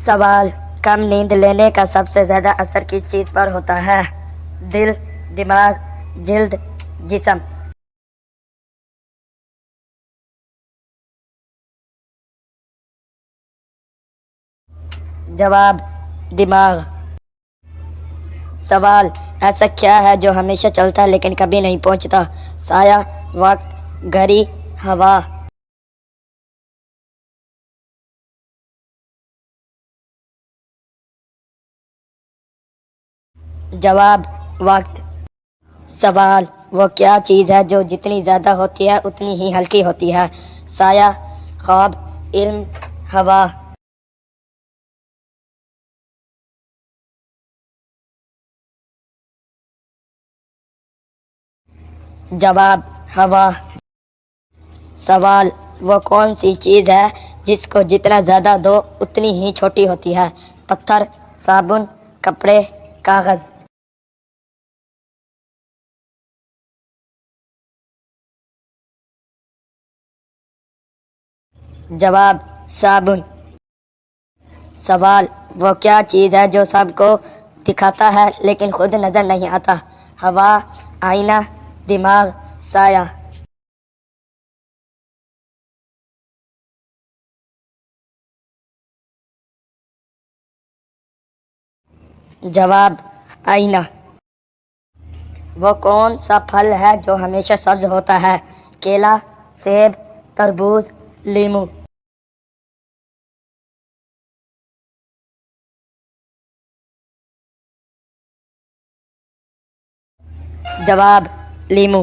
سوال: کم نیند لینے کا سب سے زیادہ اثر کس چیز پر ہوتا ہے؟ دل، دماغ، جلد، جسم؟ جواب: دماغ۔ سوال: ایسا کیا ہے جو ہمیشہ چلتا ہے لیکن کبھی نہیں پہنچتا؟ سایہ، وقت، گھڑی، ہوا؟ جواب: وقت۔ سوال: وہ کیا چیز ہے جو جتنی زیادہ ہوتی ہے اتنی ہی ہلکی ہوتی ہے؟ سایہ، خواب، علم، ہوا؟ جواب: ہوا۔ سوال: وہ کون سی چیز ہے جس کو جتنا زیادہ دو اتنی ہی چھوٹی ہوتی ہے؟ پتھر، صابن، کپڑے، کاغذ؟ جواب: صابن۔ سوال: وہ کیا چیز ہے جو سب کو دکھاتا ہے لیکن خود نظر نہیں آتا؟ ہوا، آئینہ، دماغ، سایہ؟ جواب: آئینہ۔ وہ کون سا پھل ہے جو ہمیشہ سبز ہوتا ہے؟ کیلا، سیب، تربوز، لیمو؟ جواب: لیمو۔